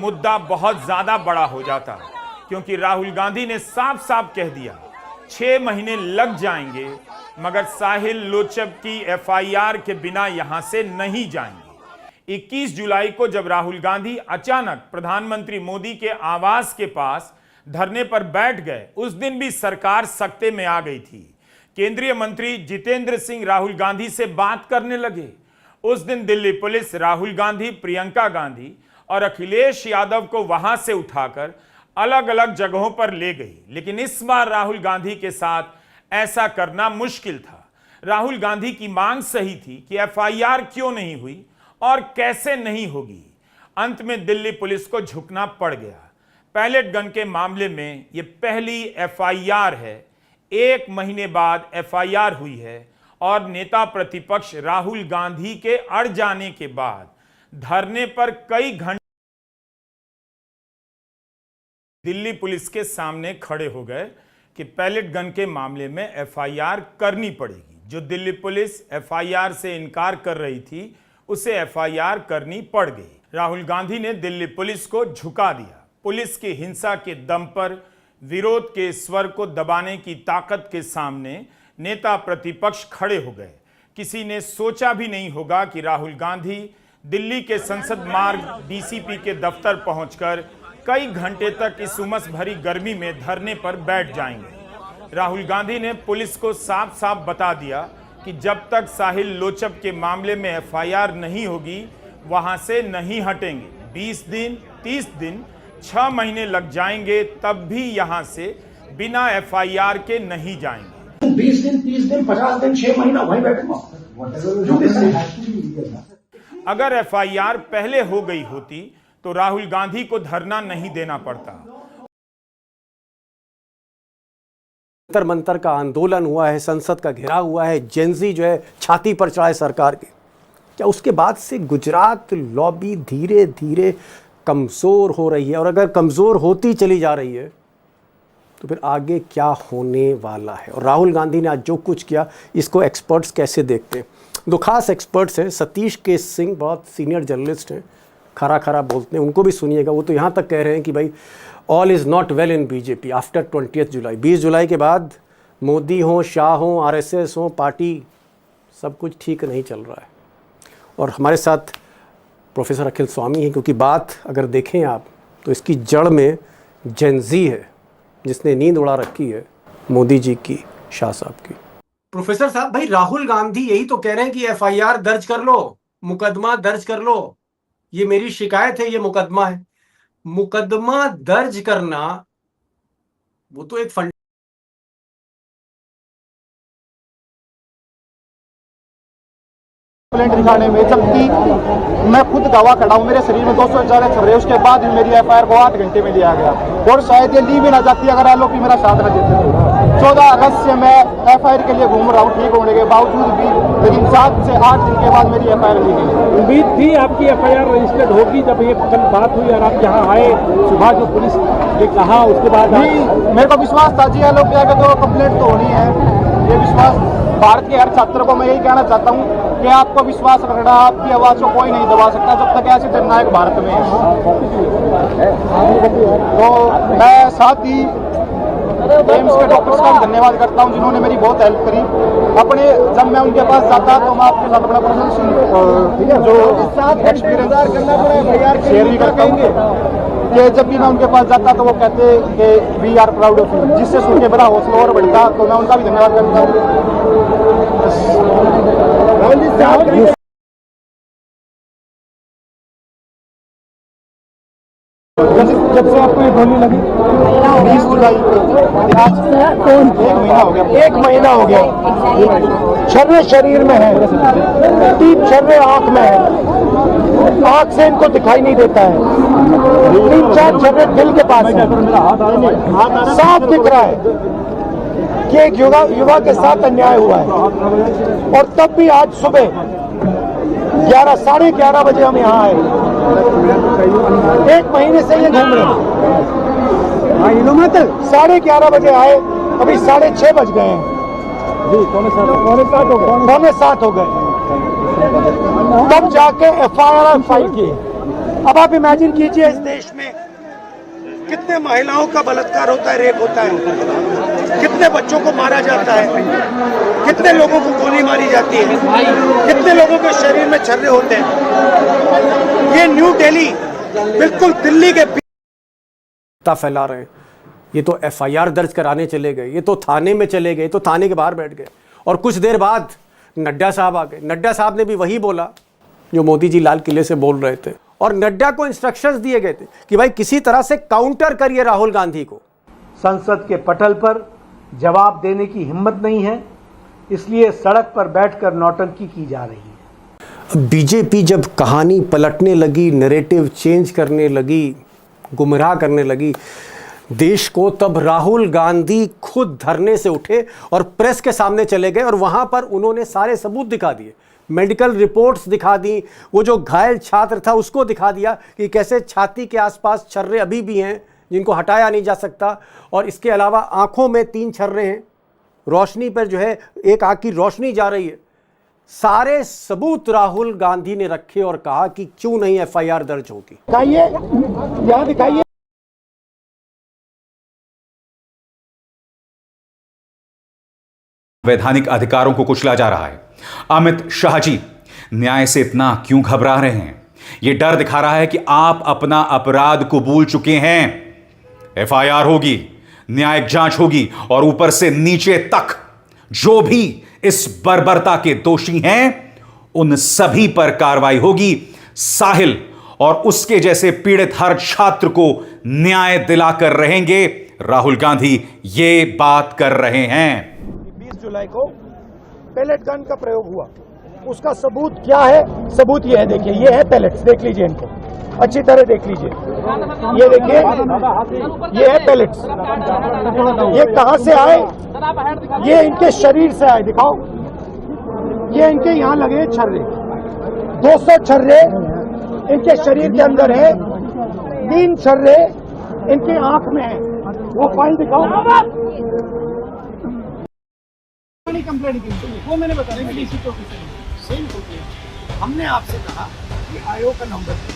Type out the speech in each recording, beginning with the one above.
मुद्दा बहुत ज्यादा बड़ा हो जाता, क्योंकि राहुल गांधी ने साफ साफ कह दिया 6 महीने लग जाएंगे मगर साहिल लोचब की एफआईआर के बिना यहां से नहीं जाएंगे। 21 जुलाई को जब राहुल गांधी अचानक प्रधानमंत्री मोदी के आवास के पास धरने पर बैठ गए, उस दिन भी सरकार सकते में आ गई थी। केंद्रीय मंत्री जितेंद्र सिंह राहुल गांधी से बात करने लगे। उस दिन दिल्ली पुलिस राहुल गांधी, प्रियंका गांधी और अखिलेश यादव को वहां से उठाकर अलग अलग जगहों पर ले गई। लेकिन इस बार राहुल गांधी के साथ ऐसा करना मुश्किल था। राहुल गांधी की मांग सही थी कि एफआईआर क्यों नहीं हुई और कैसे नहीं होगी। अंत में दिल्ली पुलिस को झुकना पड़ गया। पैलेट गन के मामले में यह पहली एफआईआर है। 1 महीने बाद एफआईआर हुई है और नेता प्रतिपक्ष राहुल गांधी के अड़ जाने के बाद धरने पर कई घंटे दिल्ली पुलिस के सामने खड़े हो गए कि पैलेट गन के मामले में एफआईआर करनी पड़ेगी। जो दिल्ली पुलिस एफआईआर से इनकार कर रही थी, उसे एफआईआर करनी पड़ गई। राहुल गांधी ने दिल्ली पुलिस को झुका दिया। पुलिस की हिंसा के दम पर विरोध के स्वर को दबाने की ताकत के सामने नेता प्रतिपक्ष खड़े हो गए। किसी ने सोचा भी नहीं होगा कि राहुल गांधी दिल्ली के संसद मार्ग डीसीपी के दफ्तर पहुंचकर कई घंटे तक इस उमस भरी गर्मी में धरने पर बैठ जाएंगे। राहुल गांधी ने पुलिस को साफ साफ बता दिया कि जब तक साहिल लोचब के मामले में एफआईआर नहीं होगी, वहां से नहीं हटेंगे। 20 दिन, 30 दिन, 6 महीने लग जाएंगे, तब भी यहां से बिना एफआईआर के नहीं जाएंगे। 20 दिन, 30 दिन, 50 दिन, 6 महीना वहीं बैठूंगा। अगर एफआईआर पहले हो गई होती तो राहुल गांधी को धरना नहीं देना पड़ता। जंतर मंतर का आंदोलन हुआ है, संसद का घेराव हुआ है, जेनजी जो है छाती पर चढ़ाए सरकार के। क्या उसके बाद से गुजरात लॉबी धीरे धीरे कमज़ोर हो रही है? और अगर कमज़ोर होती चली जा रही है तो फिर आगे क्या होने वाला है? और राहुल गांधी ने आज जो कुछ किया, इसको एक्सपर्ट्स कैसे देखते हैं? 2 खास एक्सपर्ट्स हैं। सतीश के सिंह बहुत सीनियर जर्नलिस्ट हैं, खरा खरा बोलते हैं, उनको भी सुनिएगा। वो तो यहाँ तक कह रहे हैं कि भाई all is not well in BJP after 20 जुलाई। 20 जुलाई के बाद मोदी हो, शाह हो, आरएसएस हो, पार्टी, सब कुछ ठीक नहीं चल रहा है। और हमारे साथ प्रोफेसर अखिल स्वामी हैं, क्योंकि बात अगर देखें आप तो इसकी जड़ में जेनजी है, जिसने नींद उड़ा रखी है मोदी जी की, शाह साहब की। प्रोफेसर साहब, भाई राहुल गांधी यही तो कह रहे हैं कि एफआईआर दर्ज कर लो, मुकदमा दर्ज कर लो, ये मेरी शिकायत है, ये मुकदमा है। मुकदमा दर्ज करना वो तो एक कंप्लेंट दिखाने में, जबकि मैं खुद गवाह खड़ा हूँ। मेरे शरीर में 240 छर्रे, उसके बाद भी मेरी एफआईआर को 8 घंटे में लिया गया और शायद ये ली भी ना जाती अगर आलोक मेरा साथ न देते। 14 अगस्त से मैं एफआईआर के लिए घूम रहा हूँ, ठीक होने के बावजूद भी, लेकिन 7 से 8 दिन के बाद मेरी एफआईआर ली गई। उम्मीद थी आपकी एफआईआर रजिस्टर्ड होगी जब ये कल बात हुई और आप यहाँ आए, सुबह जो पुलिस ने कहा उसके बाद मेरे को विश्वास था जी आलोक के तो कंप्लेंट तो होनी है। ये विश्वास भारत के हर छात्र को मैं यही कहना चाहता हूँ कि आपको विश्वास रखना, आपकी आवाज को कोई नहीं दबा सकता जब तक ऐसे जननायक भारत में है। तो मैं साथ ही एम्स के डॉक्टर्स का धन्यवाद करता हूं जिन्होंने मेरी बहुत हेल्प करी। अपने जब मैं उनके पास जाता तो मैं आपके साथ अपना पर्सनल जो एक्सपीरियंस शेयर भी करता हूँ कि जब भी मैं उनके पास जाता तो वो कहते कि we are proud of you, जिससे सुन के बड़ा हौसला और बढ़ता। तो मैं उनका भी धन्यवाद करता हूँ। जब से आपको ये गोली लगी 20 जुलाई आज 1 महीना हो गया। छर्रे शरीर में है, 3 छर्रे आंख में है, आंख से इनको दिखाई नहीं देता है। 3-4 छर्रे दिल के पास है, साफ दिख रहा है कि एक युवा के साथ अन्याय हुआ है। और तब भी आज सुबह 11, 11:30 बजे हम यहाँ आए। 1 महीने से ये घूम रहे हैं। 11:30 बजे आए, अभी 6:30 बज गए हैं, पौने 7 हो गए। तब जाके एफआईआर फाइल की। अब आप इमेजिन कीजिए इस देश में कितने महिलाओं का बलात्कार होता है, रेप होता है, कितने बच्चों को मारा जाता है, कितने लोगों को गोली मारी जाती है, कितने लोगों के शरीर में छर्रे होते हैं। ये न्यू दिल्ली बिल्कुल दिल्ली के फैला रहे हैं। ये तो एफआईआर दर्ज कराने चले गए, ये तो थाने में चले गए, तो थाने के बाहर बैठ गए और कुछ देर बाद नड्डा साहब आ गए। नड्डा साहब ने भी वही बोला जो मोदी जी लाल किले से बोल रहे थे और नड्डा को इंस्ट्रक्शंस दिए गए थे कि भाई किसी तरह से काउंटर करिए राहुल गांधी को। संसद के पटल पर जवाब देने की हिम्मत नहीं है, इसलिए सड़क पर बैठकर नौटंकी की जा रही है। बीजेपी जब कहानी पलटने लगी, नैरेटिव चेंज करने लगी, गुमराह करने लगी देश को, तब राहुल गांधी खुद धरने से उठे और प्रेस के सामने चले गए और वहां पर उन्होंने सारे सबूत दिखा दिए, मेडिकल रिपोर्ट्स दिखा दी, वो जो घायल छात्र था उसको दिखा दिया कि कैसे छाती के आसपास छर्रे अभी भी हैं जिनको हटाया नहीं जा सकता, और इसके अलावा आंखों में 3 छर्रे हैं, रोशनी पर जो है एक आंख की रोशनी जा रही है। सारे सबूत राहुल गांधी ने रखे और कहा कि क्यों नहीं एफआईआर दर्ज होगी। दिखाइए, यहाँ दिखाइए। वैधानिक अधिकारों को कुचला जा रहा है। अमित शाह जी न्याय से इतना क्यों घबरा रहे हैं? यह डर दिखा रहा है कि आप अपना अपराध कबूल चुके हैं। एफआईआर होगी, न्यायिक जांच होगी और ऊपर से नीचे तक जो भी इस बर्बरता के दोषी हैं उन सभी पर कार्रवाई होगी। साहिल और उसके जैसे पीड़ित हर छात्र को न्याय दिलाकर रहेंगे। राहुल गांधी ये बात कर रहे हैं। 20 जुलाई को पैलेट गन का प्रयोग हुआ, उसका सबूत क्या है? सबूत ये है, देखिए ये है पैलेट्स, देख लीजिए इनको अच्छी तरह देख लीजिए। ये देखिए, ये है पैलेट्स। ये कहां से आए? ये इनके शरीर से आए, दिखाओ। ये इनके यहां लगे छर्रे, 200 छर्रे इनके शरीर के अंदर है, 3 छर्रे इनकी आंख में है। वो फाइल दिखाओ। कंप्लेंट की वो मैंने बताया डीसी सेम हो गया। हमने आपसे कहा कि आयोग का नंबर है,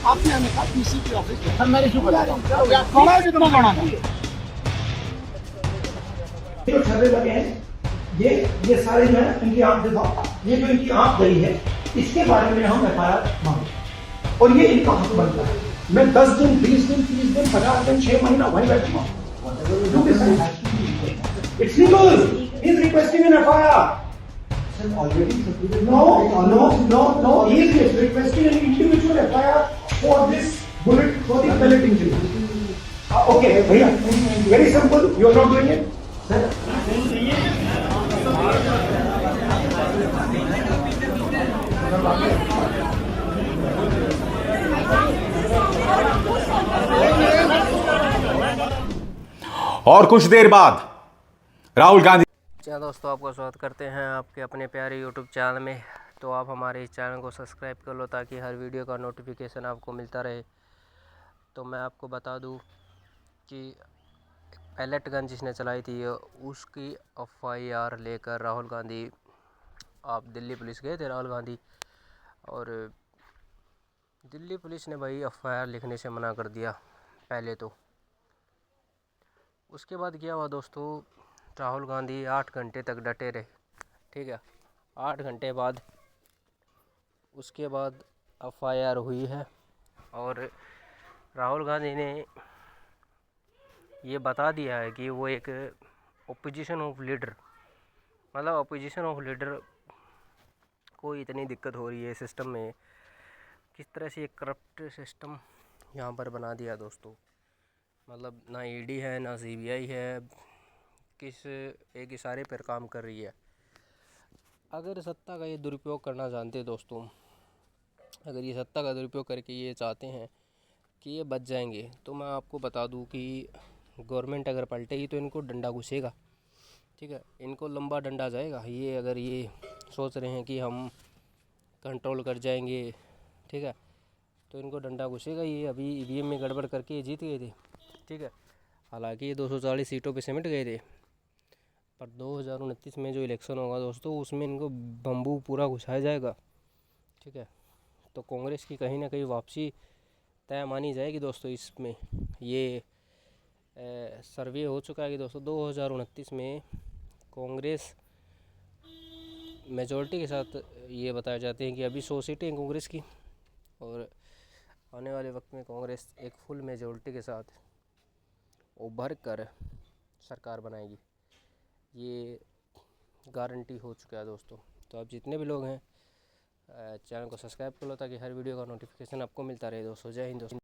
आपने हमें कहा डीसीपी ऑफिस में। मैं इशू बता रहा हूं, जितना बना जो छर्रे लगे हैं, ये सारे जो है इनकी आंख दिखाओ। ये जो इनकी आंख गई है, इसके बारे में हम एफआईआर मांगे और ये इनका हक बनता है। मैं 10 दिन, 20 दिन, 30 दिन, 50 दिन, 6 महीना वहीं बैठूंगा। It's legal. He's requesting an FIR. No. He is requesting an individual FIR for this bullet, for the pellet injury. Okay, भैया, very simple. You are not doing it, sir. और कुछ देर बाद राहुल गांधी। दोस्तों, आपका स्वागत करते हैं आपके अपने प्यारे YouTube चैनल में। तो आप हमारे इस चैनल को सब्सक्राइब कर लो ताकि हर वीडियो का नोटिफिकेशन आपको मिलता रहे। तो मैं आपको बता दूं कि पैलेट गन जिसने चलाई थी उसकी FIR लेकर राहुल गांधी आप दिल्ली पुलिस गए थे। राहुल गांधी और दिल्ली पुलिस ने भाई FIR लिखने से मना कर दिया पहले तो। उसके बाद क्या हुआ दोस्तों, राहुल गांधी 8 घंटे तक डटे रहे, ठीक है। 8 घंटे बाद उसके बाद FIR हुई है और राहुल गांधी ने ये बता दिया है कि वो एक ओपोजिशन ऑफ लीडर, मतलब ओपोजिशन ऑफ लीडर को इतनी दिक्कत हो रही है सिस्टम में, किस तरह से एक करप्ट सिस्टम यहाँ पर बना दिया दोस्तों। मतलब ना ED है ना CBI है, किस एक इशारे पर काम कर रही है। अगर सत्ता का ये दुरुपयोग करना जानते दोस्तों, अगर ये सत्ता का दुरुपयोग करके ये चाहते हैं कि ये बच जाएंगे, तो मैं आपको बता दूं कि गवर्नमेंट अगर पलटेगी तो इनको डंडा घुसेगा, ठीक है। इनको लंबा डंडा जाएगा। ये अगर ये सोच रहे हैं कि हम कंट्रोल कर जाएंगे, ठीक है, तो इनको डंडा घुसेगा। ये अभी EVM में गड़बड़ करके ये जीत गए थे, ठीक है। हालांकि ये 240 सीटों पे सिमट गए थे, पर 2029 में जो इलेक्शन होगा दोस्तों, उसमें इनको बम्बू पूरा घुसाया जाएगा, ठीक है। तो कांग्रेस की कहीं ना कहीं वापसी तय मानी जाएगी दोस्तों। इसमें ये सर्वे हो चुका है कि दोस्तों 2029 में कांग्रेस मेजॉरिटी के साथ, ये बताए जाते हैं कि अभी 100 सीटें हैं कांग्रेस की, और आने वाले वक्त में कांग्रेस एक फुल मेजॉरिटी के साथ उभर कर सरकार बनाएगी, ये गारंटी हो चुका है दोस्तों। तो आप जितने भी लोग हैं चैनल को सब्सक्राइब कर लो ताकि हर वीडियो का नोटिफिकेशन आपको मिलता रहे दोस्तों। जय हिंद दोस्तों।